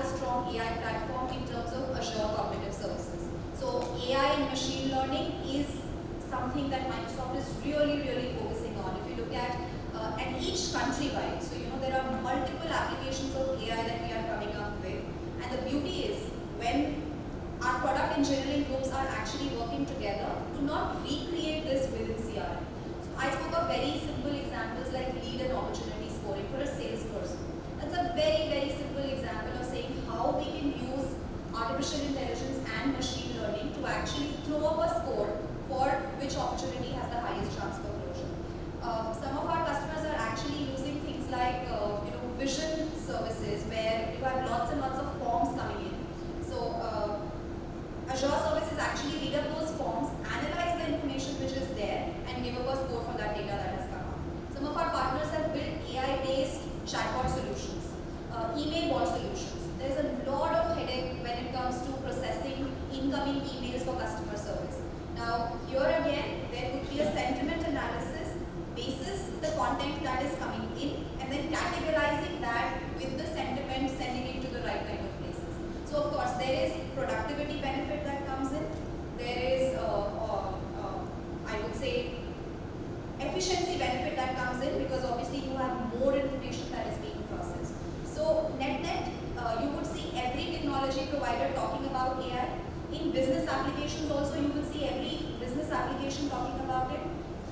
a strong AI platform in terms of Azure Cognitive Services. So AI and machine learning is something that Microsoft is really focusing on. If you look at and each country-wide, so there are multiple applications of AI that we are coming up with, and the beauty is when our product engineering groups are actually working together to not recreate this within CRM. So I spoke of very simple examples like lead and opportunity scoring for a salesperson. That's a very simple example of saying how we can use artificial intelligence and machine learning to actually throw up a score for which opportunity has the highest chance for closure. Some of our customers are actually using things like vision services where you have lots and lots of forms coming in. So Azure services actually read up those forms, analyze the information which is there, and give up a score for that data that has come up. Some of our partners have built AI-based chatbot solutions, email bot solutions. There's a lot of headache when it comes to processing incoming emails for customer service. Now, here again, there could be a sentiment analysis basis the content that is coming in, and then categorizing that with the sentiment, sending it to the right kind of places. So, of course, there is productivity benefit that comes in. There is, I would say, efficiency benefit that comes in because obviously you have more information that is being processed. So, net, you would see every technology provider talking about AI. In business applications also, you will see every business application talking about it.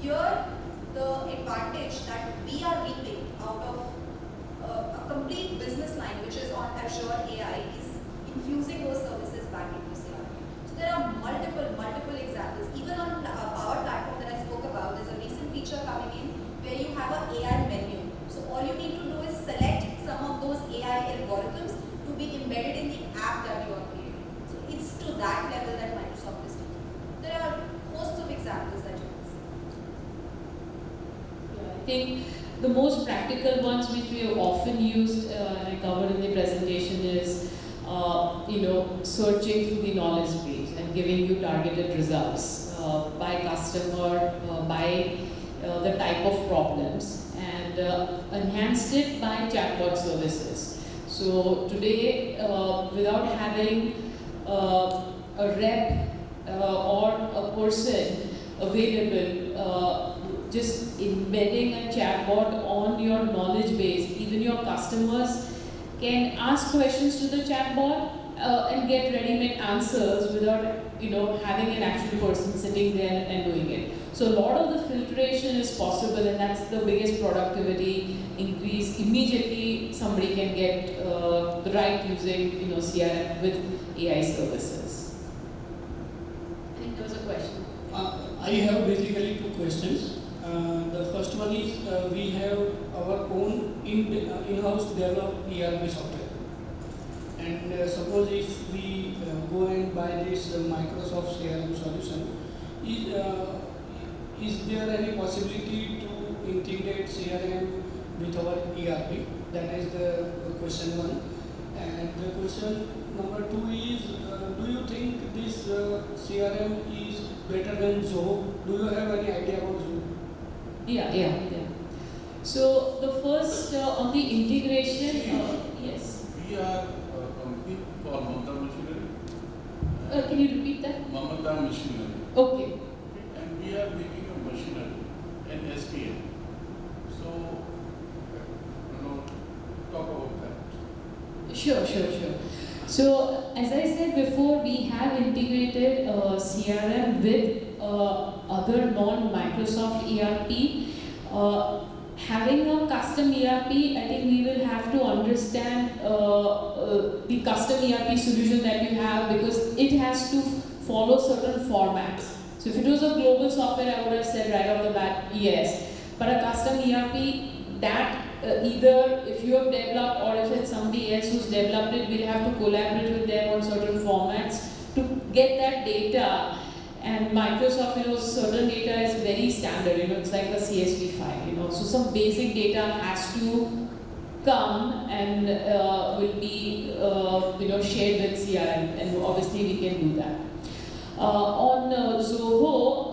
Here, the advantage that we are reaping out of a complete business line, which is on Azure AI, is infusing those services back into CRM. So there are multiple examples. Even on our platform that I spoke about, there's a recent feature coming in where you have an AI menu. So all you need to do is select some of those AI algorithms to be embedded in the app that you are creating. So it's to that level that Microsoft is taking. There are hosts of examples that you can see. Yeah, I think the most practical ones which we have often used, and I covered in the presentation, is searching through the knowledge base and giving you targeted results by customer, by the type of problems, and enhanced it by chatbot services. So today, without having a rep or a person available, just embedding a chatbot on your knowledge base, even your customers can ask questions to the chatbot and get ready-made answers without having an actual person sitting there and doing it. So a lot of the filtration is possible, and that's the biggest productivity increase. Immediately somebody can get the right using CRM with AI services. I think there was a question. I have basically two questions. The first one is we have our own in-house developed ERP software. And suppose if we go and buy this Microsoft CRM solution, is there any possibility to integrate CRM with our ERP? That is the question one. And the question number two is, do you think this CRM is better than Zoho? Do you have any idea about Zoho? Yeah. So the first on the integration, yes. We are a company called Mamata Machinery. Can you repeat that? Mamata Machinery. Okay. And we are making a machinery, an SPL. So, talk about that. Sure. So, as I said before, we have integrated CRM with other non-Microsoft ERP. Having a custom ERP, I think we will have to understand the custom ERP solution that you have, because it has to follow certain formats. So if it was a global software, I would have said right off the bat, yes. But a custom ERP, that either if you have developed or if it's somebody else who's developed it, we'll have to collaborate with them on certain formats to get that data. And Microsoft, certain data is very standard, it's like a CSV file, so some basic data has to come and will be, shared with CRM, and obviously we can do that. On Zoho,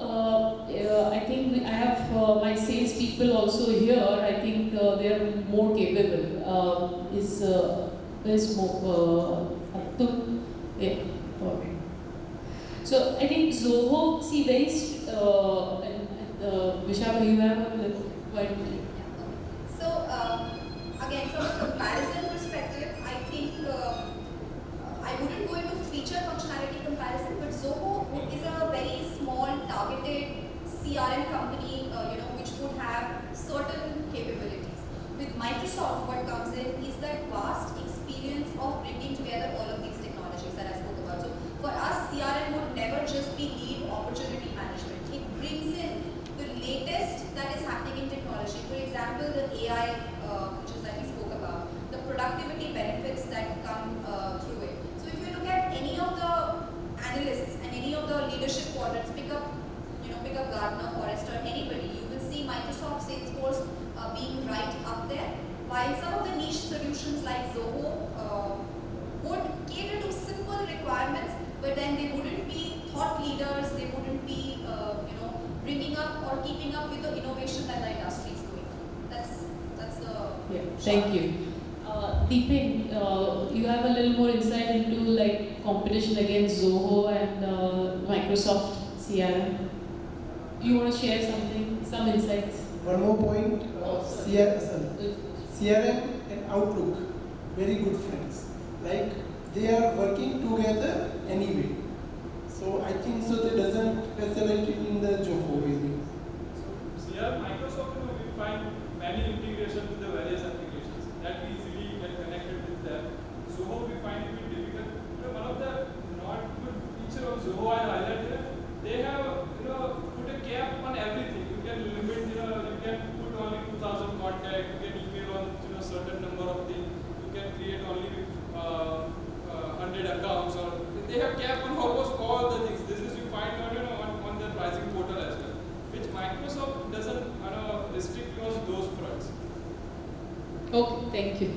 I think I have my sales people also here. I think they are more capable. Is Where's Atul? Yeah, perfect. So I think Zoho, see, based, Vishaka, you have a little point. So, again, from a comparison perspective, I think I wouldn't go into feature functionality comparison, but Zoho is a very small targeted CRM company, which would have certain capabilities. With Microsoft, what comes in is that vast experience of bringing together all of these technologies that I spoke about. So, for us, CRM would never just be lead opportunity management. It brings in the latest that is happening in technology. For example, the AI features that we spoke about, the productivity benefits that come through it. So if you look at any of the analysts and any of the leadership quadrants, pick up Gartner, Forrester, anybody, you will see Microsoft, Salesforce being right up there. While some of the niche solutions like Zoho would cater to simple requirements, but then they wouldn't be thought leaders, they wouldn't be bringing up or keeping up with the innovation that the industry is doing. That's the Thank you. Deepin, you have a little more insight into like competition against Zoho and Microsoft CRM. You want to share something, some insights? One more point, CRM and Outlook, very good friends. Like they are working together anyway. So I think so they doesn't facilitate in the Zoho really. So here Microsoft, we find many integrations with the various applications that we easily get connected with them. Zoho we find it difficult. One of the not good feature of Zoho I highlighted, they have put a cap on everything. You can limit, you can put only 2,000 contacts, you can email on certain number of things, you can create only 100 accounts, or they have cap on almost all the things. This is you find on their pricing portal as well, which Microsoft doesn't restrict you on those fronts. Okay, thank you.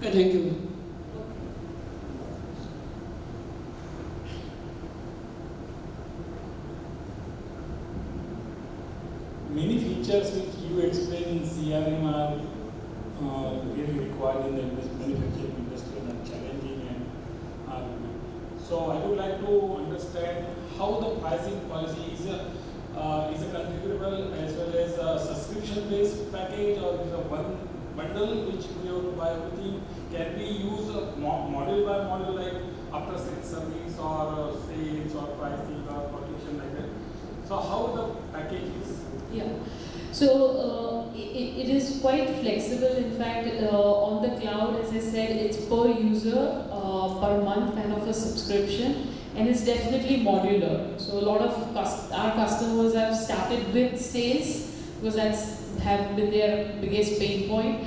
Thank you. Many features which you explain in CRM are really required in the manufacturing industry and are challenging and are good. So I would like to understand how the pricing policy is a configurable as well as a subscription-based package, or is a one bundle which we have to buy everything. Can we use a module by module like after sales service or sales or pricing or protection like that? So how the package is? Yeah. So it is quite flexible. In fact, on the cloud, as I said, it's per user, per month kind of a subscription, and it's definitely modular. So a lot of our customers have started with sales because have been their biggest pain point.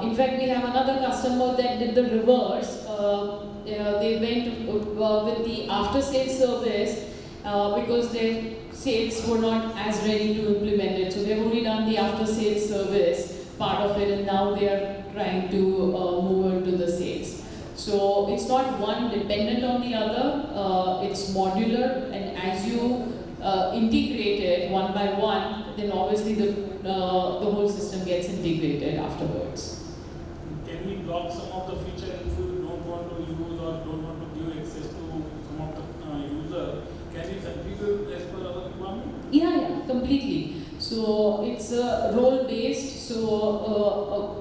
In fact, we have another customer that did the reverse. They went with the after-sales service because their sales were not as ready to implement it. So they've only done the after-sales service part of it, and now they are trying to move into the sales. So it's not one dependent on the other, it's modular, and as you integrate it one by one, then obviously the whole system gets integrated afterwards. Can we block some of the features if you don't want to use or don't want to give access to some of the user? Can we configure as per our requirement? Yeah, completely. So it's role based. So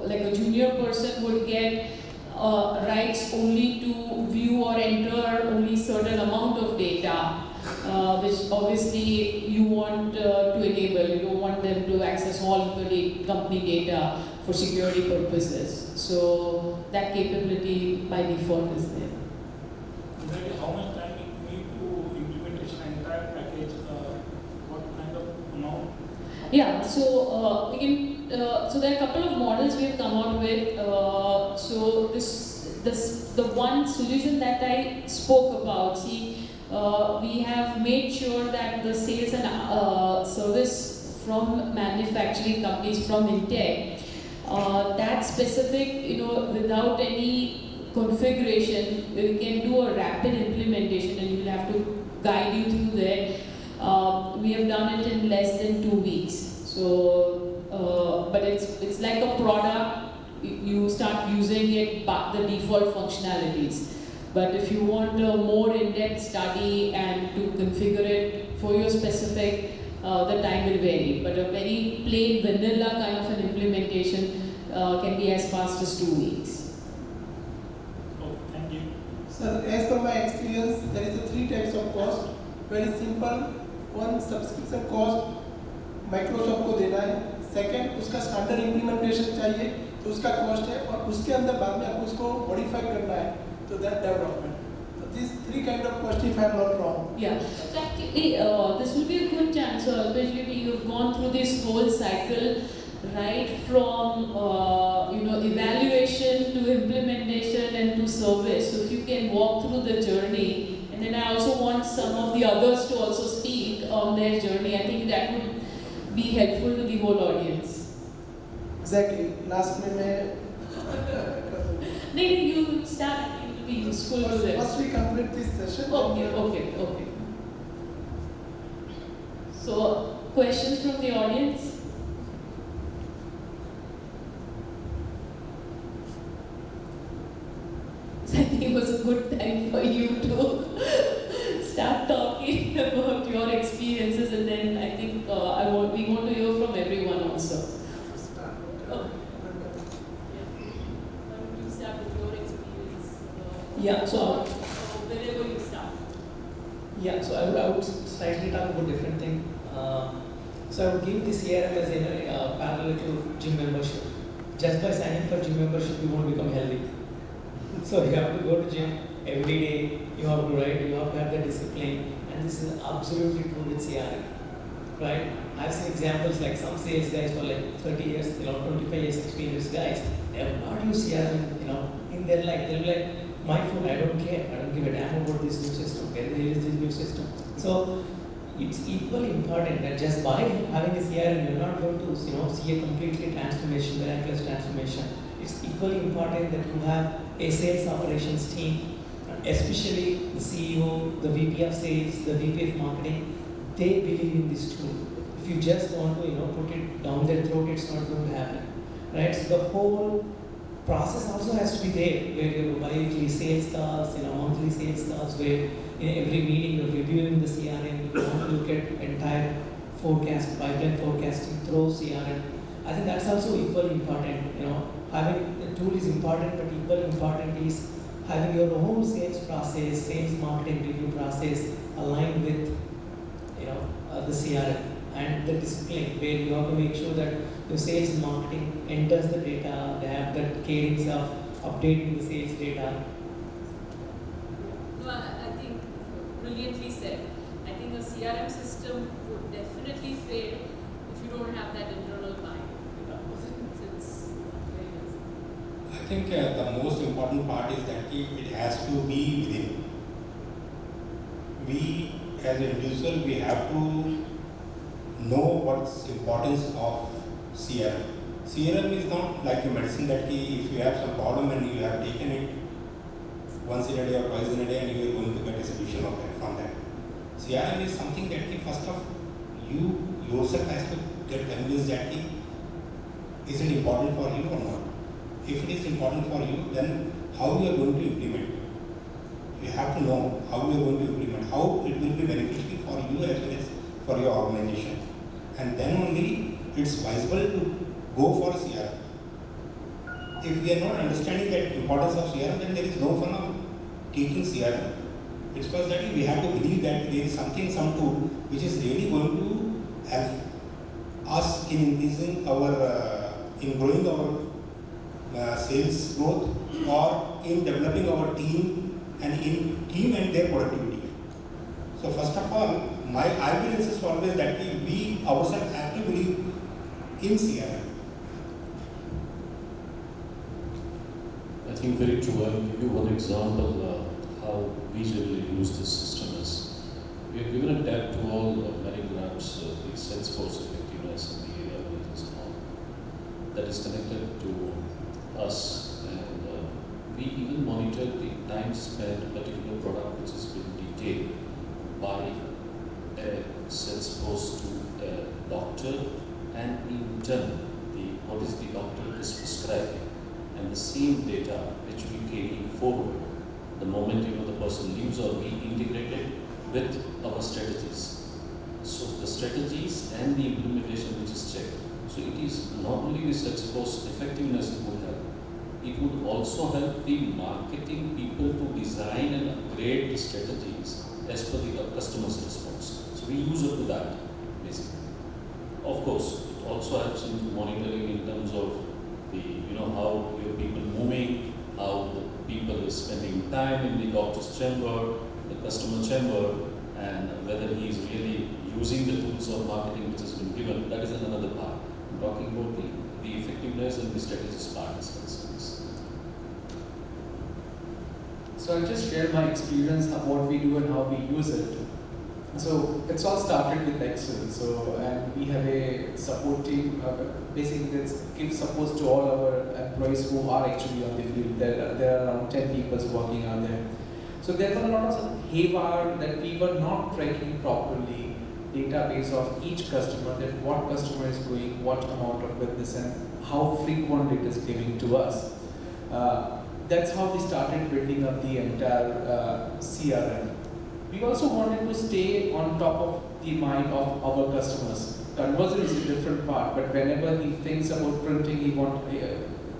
like a junior person would get rights only to view or enter only certain amount of data, which obviously you want to enable. You don't want them to access all the company data for security purposes. So that capability by default is there. Exactly how much time it need to implementation entire package? What kind of amount? Yeah, so we can. So there are a couple of models we've come out with. So the one solution that I spoke about. See, we have made sure that the sales and service from manufacturing companies from Intech, that specific, without any configuration, we can do a rapid implementation, and we will have to guide you through that. We have done it in less than 2 weeks. So, but it's like a product you start using it but the default functionalities. But if you want a more in-depth study and to configure it for your specific, the time will vary. But a very plain vanilla kind of an implementation can be as fast as 2 weeks. Oh, thank you. Sir, as per my experience, there is a 3 types of cost. Very simple. One, subscription cost Microsoft को देना है. Second, उसका standard implementation चाहिए तो उसका cost है, और उसके अंदर बाद में आपको उसको मॉडिफाई करना है तो that development. So these 3 kind of cost, if I am not wrong. Yeah, so actually, this will be a good chance. So, especially you've gone through this whole cycle, right from evaluation to implementation and to service. So, if you can walk through the journey, and then I also want some of the others to also speak on their journey. I think that would be helpful to the whole audience. Exactly. Last में मैं No, you start. It will be useful to them. Once we complete this session. Okay. So, questions from the audience? I think it was a good time for you to start talking about your experiences, and then I think we want to hear from everyone also. Oh. Why don't you start with your experience? Yeah, so Wherever you start. yeah, so I would slightly talk about different thing. So I would give the CRM as a parallel to gym membership. Just by signing for gym membership, you won't become healthy. So you have to go to gym every day. You have to you have to have the discipline, and this is absolutely true with CRM, right? I've seen examples like some sales guys for like 30 years, 25 years experience guys. They have not used CRM, in their life. They'll be like, my phone, I don't care. I don't give a damn about this new system. Where the hell is this new system? So it's equally important that just by having a CRM, you're not going to, see a completely miraculous transformation. It's equally important that you have a sales operations team, especially the CEO, the VP of sales, the VP of marketing. They believe in this tool. If you just want to, put it down their throat, it's not going to happen, right? So the whole process also has to be there, where you have bi-weekly sales calls, monthly sales calls, where in every meeting you're reviewing the CRM, you want to look at entire forecast, pipeline forecasting through CRM. I think that's also equally important. Having a tool is important, but equally important is having your own sales process, sales marketing review process aligned with, the CRM and the discipline, where you have to make sure that your sales and marketing enters the data, they have that cadence of updating the sales data. No, I think brilliantly said. I think a CRM system would definitely fail if you don't have that internal mind. It's very nice. I think the most important part is that it has to be within. We as an individual, we have to know what's importance of CRM. CRM is not like a medicine that if you have some problem and you have taken it once in a day or twice in a day and you are going to get a solution of that from that. CRM is something that first of you yourself has to get convinced that is it important for you or not. If it is important for you, then how you are going to implement. You have to know how you are going to implement, how it will be beneficial for you as well as for your organization. And then only it's visible to go for CRM. If we are not understanding the importance of CRM, then there is no fun of taking CRM. It's first that we have to believe that there is some tool which is really going to help us in increasing in growing our sales growth, or in developing our team and their productivity. So first of all, I will insist always that we ourselves have to believe in CRM. I think very true. I will give you one example how we generally use this system is we have given a tab to all many grabs, the Salesforce effectiveness and the area business and all that is connected to us, and we even monitor the time spent on a particular product which has been detailed by a Salesforce to a doctor, and in turn what is the doctor is prescribing and the same data which we carry forward the moment the person leaves, or we integrate it with our strategies. So the strategies and the implementation which is checked. So it is not only the Salesforce effectiveness it would help, it would also help the marketing people to design and upgrade the strategies as per the customer's response. So we use up to that basically. Of course, it also helps in monitoring in terms of the how your people moving, how the people is spending time in the doctor's chamber, the customer chamber, and whether he is really using the tools of marketing which has been given. That is another part. I'm talking about the effectiveness and the strategist part as well. So I'll just share my experience of what we do and how we use it. So it's all started with Excel. So and we have a support team. Basically, that gives support to all our employees who are actually on the field. There are around 10 people working on there. So there were a lot of haywire that we were not tracking properly. Database of each customer, that what customer is doing, what amount of business, and how frequent it is giving to us. That's how we started building up the entire CRM. We also wanted to stay on top of the mind of our customers. Conversion is a different part, but whenever he thinks about printing, he wants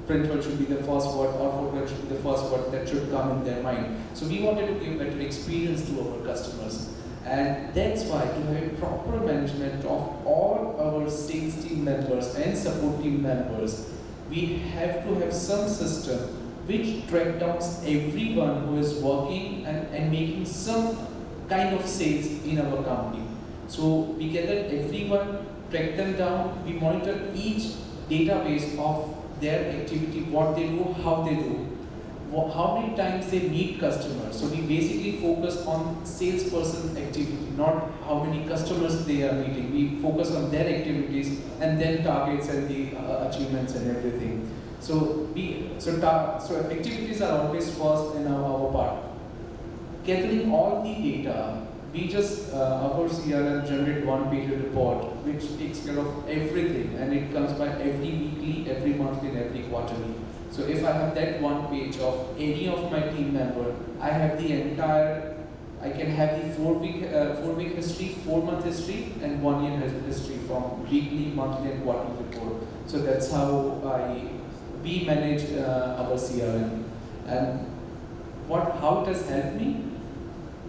print word should be the first word, or footword should be the first word that should come in their mind. So we wanted to give better experience to our customers. And that's why to have a proper management of all our sales team members and support team members, we have to have some system which track down everyone who is working and making some kind of sales in our company. So we gather everyone, track them down, we monitor each database of their activity, what they do, how they do, how many times they meet customers. So we basically focus on salesperson activity, not how many customers they are meeting. We focus on their activities and then targets and the achievements and everything. So activities are always first in our part. Gathering all the data, we just our CRM generate one-page report which takes care of everything, and it comes by every weekly, every monthly, and every quarterly. So if I have that one page of any of my team member, I have the entire. I can have the 4-week history, 4-month history, and 1 year history from weekly, monthly, and quarterly report. So that's how we manage our CRM, and how it has helped me.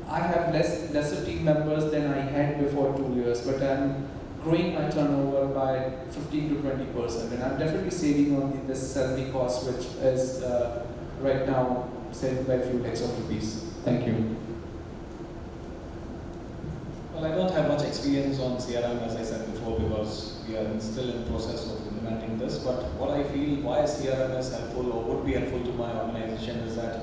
I have lesser team members than I had before 2 years, but I'm growing my turnover by 15 to 20%, and I'm definitely saving on the salary cost, which is right now saved by a few lakhs of rupees. Thank you. Well, I don't have much experience on CRM, as I said before, because we are still in process of implementing this. But what I feel why CRM is helpful or would be helpful to my organization is that,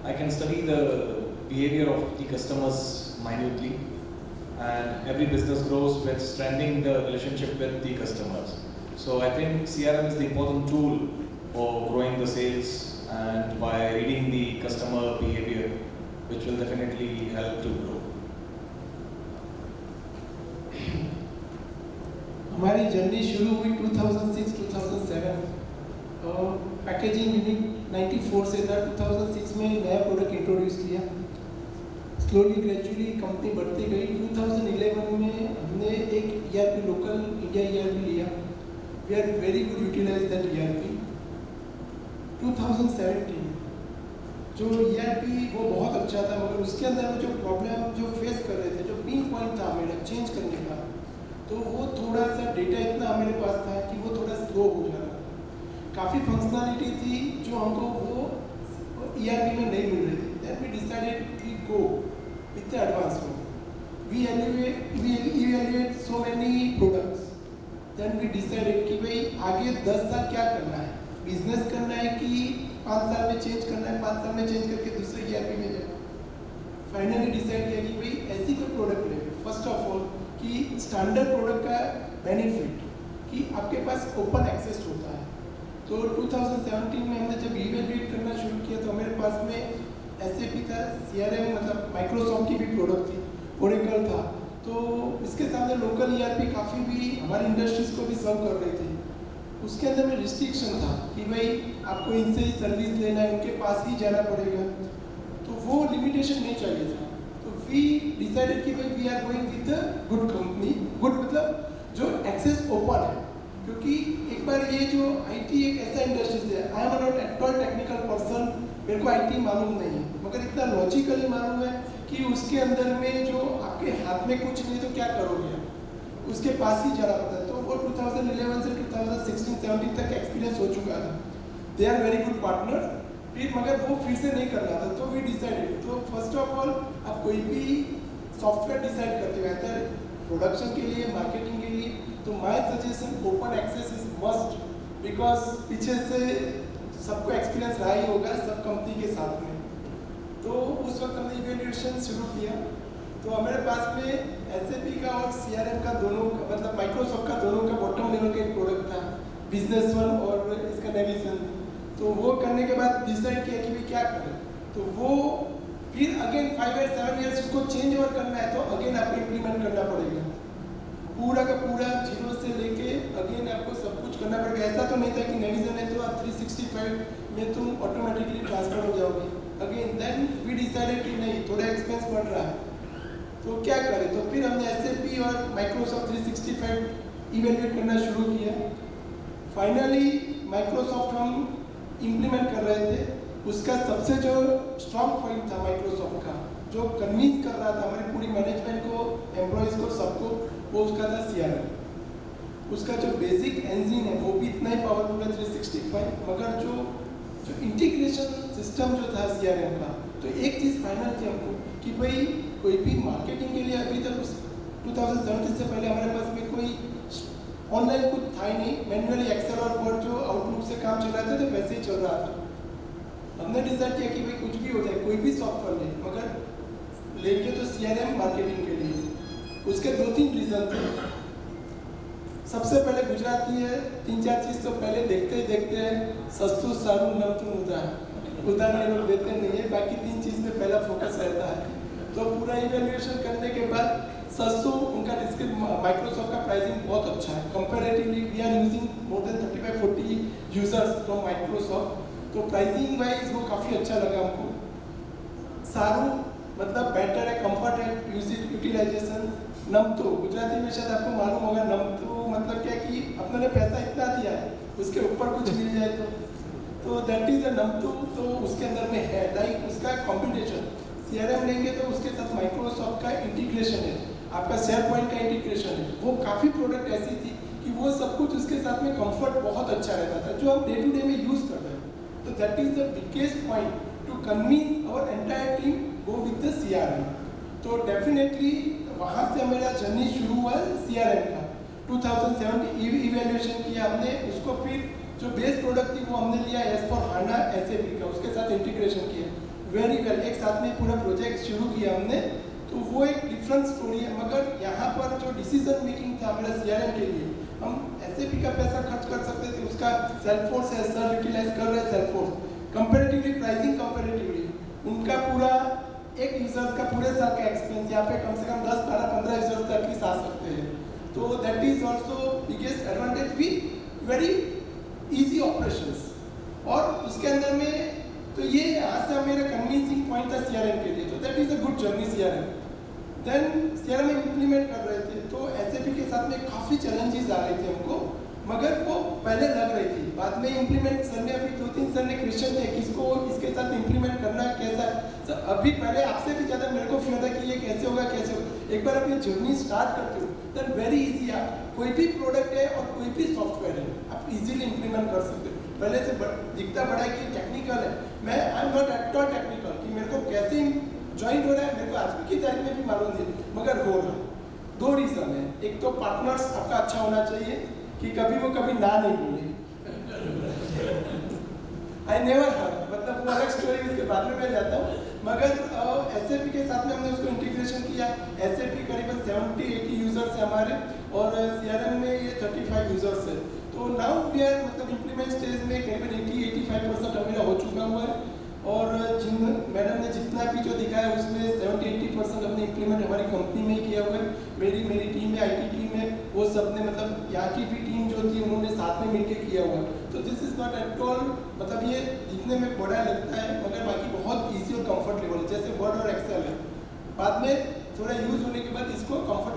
I can study the behavior of the customers minutely, and every business grows with strengthening the relationship with the customers. So I think CRM is the important tool for growing the sales, and by reading the customer behavior, which will definitely help to grow. हमारी journey शुरू हुई 2006-2007 packaging unit 94 से था। 2006 में नया product introduce किया, slowly gradually company बढ़ती गई। 2011 में हमने एक ERP लोकल इंडिया ERP लिया। We are very good utilize that ERP। 2017 जो ERP वो बहुत अच्छा था, मगर उसके अंदर में जो प्रॉब्लम जो फेस कर रहे थे, जो पिन पॉइंट था मेरा चेंज करने का, तो वो थोड़ा सा डेटा इतना मेरे पास था कि वो थोड़ा स्लो हो जा रहा था। काफ़ी फंक्शनैलिटी थी जो हमको वो ERP में नहीं मिल रही थी। Then we decided to go with the advanced one. We evaluate so many products. Then we decided कि भाई आगे 10 साल क्या करना है, बिजनेस करना है कि 5 साल में चेंज करना है, 5 साल में चेंज करके दूसरे ERP में जाए। फाइनली डिसाइड किया कि भाई ऐसी कोई प्रोडक्ट ले। फर्स्ट ऑफ ऑल कि स्टैंडर्ड प्रोडक्ट का बेनिफिट कि आपके पास ओपन एक्सेस होता है। तो 2017 में हमने जब इवेल्युएट करना शुरू किया तो मेरे पास में SAP था, CRM मतलब माइक्रोसॉफ्ट की भी प्रोडक्ट थी, ओरेकल था। तो इसके साथ लोकल ERP काफ़ी भी हमारी इंडस्ट्रीज को भी सर्व कर रही थी। उसके अंदर में रिस्ट्रिक्शन था कि भाई आपको इनसे ही सर्विस लेना है, उनके पास ही जाना पड़ेगा, तो वो लिमिटेशन नहीं चाहिए था। तो वी डिसाइडेड कि भाई we are going with the good company, good मतलब जो एक्सेस ओपन है, क्योंकि एक बार ये जो आईटी एक ऐसा इंडस्ट्री है, I am not at all technical person, मेरे को आईटी मालूम नहीं है, मगर इतना लॉजिकली मालूम है कि उसके अंदर में जो आपके हाथ में कुछ नहीं तो क्या करोगे, उसके पास ही जाना पड़ता है। तो वो 2011 से 2016-17 तक एक्सपीरियंस हो चुका था। They are very good partner, फिर मगर वो फिर से नहीं करना था, तो वी डिसाइडेड। तो फर्स्ट ऑफ ऑल आप कोई भी सॉफ्टवेयर डिसाइड करते हो अगर प्रोडक्शन के लिए, मार्केटिंग के लिए, तो my suggestion open access is must, because पीछे से सबको एक्सपीरियंस रहा ही होगा सब कंपनी के साथ में। तो उस वक्त हमने इवेल्युएशन शुरू किया, तो हमारे पास में SAP का और CRM का दोनों का, मतलब माइक्रोसॉफ्ट का दोनों का बॉटम लेवल का एक प्रोडक्ट था, बिजनेस वन और इसका नेविजन। तो वो करने के बाद डिसाइड किया कि भाई क्या करें, तो वो फिर अगेन 5 या 7 ईयर्स उसको चेंज ओवर करना है, तो अगेन आपको इम्प्लीमेंट करना पड़ेगा, पूरा का पूरा जीरो से लेके अगेन आपको सब कुछ करना पड़ेगा। ऐसा तो नहीं था कि नेविजन है तो आप 365 में तुम ऑटोमेटिकली ट्रांसफर हो जाओगे। अगेन देन वी डिसाइडेड कि नहीं, थोड़ा एक्सपेंस बढ़ रहा है, तो क्या करें, तो फिर हमने SAP और माइक्रोसॉफ्ट 365 इवेल्युएट करना शुरू किया। फाइनली माइक्रोसॉफ्ट हम इम्प्लीमेंट कर रहे थे, उसका सबसे जो स्ट्रॉन्ग पॉइंट था माइक्रोसॉफ्ट का, जो कन्विंस कर रहा था हमारी पूरी मैनेजमेंट को, एम्प्लॉयज़ को, सबको, वो उसका था CRM। उसका जो बेसिक इंजन है वो भी इतना ही पावरफुल है 365, मगर जो इंटीग्रेशन सिस्टम जो था CRM का, तो एक चीज़ फाइनल थी हमको कि भाई कोई भी मार्केटिंग के लिए अभी तक 2017 से पहले हमारे पास में कोई ऑनलाइन कुछ था ही नहीं, मैन्युअली एक्सेल और वर्ड जो आउटलुक से काम चल रहा था तो वैसे ही चल रहा था। हमने डिसाइड किया कि भाई कुछ भी हो जाए, कोई भी सॉफ्टवेयर ले, मगर लेके तो CRM मार्केटिंग के लिए। उसके 2-3 रीजन थे। सबसे पहले गुजराती है, 3-4 चीज़ तो पहले देखते हैं, सस्तु सारू नमतुम उदाहरण लोग देते नहीं है, बाकी 3 चीज़ में पहला फोकस रहता है। तो पूरा इवेल्युएशन करने के बाद सस्तु उनका माइक्रोसॉफ्ट का प्राइसिंग बहुत अच्छा है, comparatively we are using more than 35-40 users from Microsoft, तो प्राइसिंग वाइज वो काफ़ी अच्छा लगा हमको। सारू मतलब बेटर है, कंफर्ट है, यूटिलाइजेशन। नमतो गुजराती में शायद आपको मालूम होगा, नमतो मतलब क्या कि अपने पैसा इतना दिया है उसके ऊपर कुछ मिल जाए तो दैट इज अ नमतो। तो उसके अंदर में है लाइक उसका कॉम्बिनेशन, CRM लेंगे तो उसके साथ माइक्रोसॉफ्ट का इंटीग्रेशन है, आपका शेयर पॉइंट का इंटीग्रेशन है, वो काफ़ी प्रोडक्ट ऐसी थी कि वो सब कुछ उसके साथ में कंफर्ट बहुत अच्छा रहता था जो हम डे टू डे में यूज़ कर रहे हैं। तो that is the biggest point to convince our entire team go with the CRM। तो डेफिनेटली वहाँ से मेरा जर्नी शुरू हुआ CRM का। 2007 इवेल्युएशन किया हमने उसको, फिर जो बेस प्रोडक्ट थी वो हमने लिया S/4HANA SAP का, उसके साथ इंटीग्रेशन किया वेरी वेल, एक साथ में पूरा प्रोजेक्ट शुरू किया हमने। तो वो एक डिफरेंट स्टोरी है, मगर यहाँ पर जो डिसीजन मेकिंग था मेरा CRM के लिए, हम SAP का पैसा खर्च कर सकते थे, उसका सेल्फोर्स है सर यूटिलाइज कर रहे हैं सेल्फोर्स, कंपेरेटिवली प्राइसिंग कंपेरेटिवली उनका पूरा एक यूजर्स का पूरे साल का एक्सपेंस यहाँ पे कम से कम 10, 12, 15 यूजर्स तक ही आ सकते हैं। तो that is also biggest advantage with very easy operations. और उसके अंदर में तो ये यहाँ से मेरा कन्विंसिंग पॉइंट था CRM के लिए, तो that is a good journey CRM। Then CRM implement कर रहे थे तो SAP के साथ में काफ़ी चैलेंजेस आ रहे थे हमको, मगर वो पहले लग रही थी, बाद में इम्प्लीमेंट सर ने, अभी 2-3 सर ने क्वेश्चन थे किसको इसके साथ इम्प्लीमेंट करना कैसा है। सर अभी पहले आपसे भी ज़्यादा मेरे को फील था कि ये कैसे होगा कैसे होगा। एक बार आप ये जर्नी स्टार्ट करते हो देन वेरी इजी, आप कोई भी प्रोडक्ट है और कोई भी सॉफ्टवेयर है आप इजीली इम्प्लीमेंट कर सकते हो। पहले से दिखता बड़ा है कि टेक्निकल है, मैं I am not at all technical कि मेरे को कैसे ज्वाइन हो रहा है, मेरे को आज की तारीख में भी मालूम नहीं, मगर हो रहा है। 2 रीज़न है, एक तो पार्टनर्स आपका अच्छा होना चाहिए कि कभी वो कभी ना नहीं बोले। आई नेवर हर्ड, मतलब वो अलग स्टोरी, उसके बाद में मैं जाता हूँ। मगर SAP के साथ में हमने उसको इंटीग्रेशन किया। SAP करीबन 70-80 यूजर्स है हमारे और CRM में ये 35 यूजर्स है। तो नाउ वी आर मतलब इम्प्लीमेंट स्टेज में करीबन 80-85% मेरा हो चुका हुआ है। और जिन मैडम ने जितना भी जो दिखाया उसमें 70-80% हमने इम्प्लीमेंट हमारी कंपनी में ही किया हुआ है। मेरी टीम है, IT टीम है, वो सब ने मतलब यहाँ की भी टीम जो थी उन्होंने साथ में मिलकर किया हुआ है। तो this is not at all, मतलब ये दिखने में बड़ा लगता है मगर बाकी बहुत इजी और कंफर्टेबल है, जैसे वर्ड और एक्सेल है, बाद में थोड़ा यूज होने के बाद इसको कंफर्ट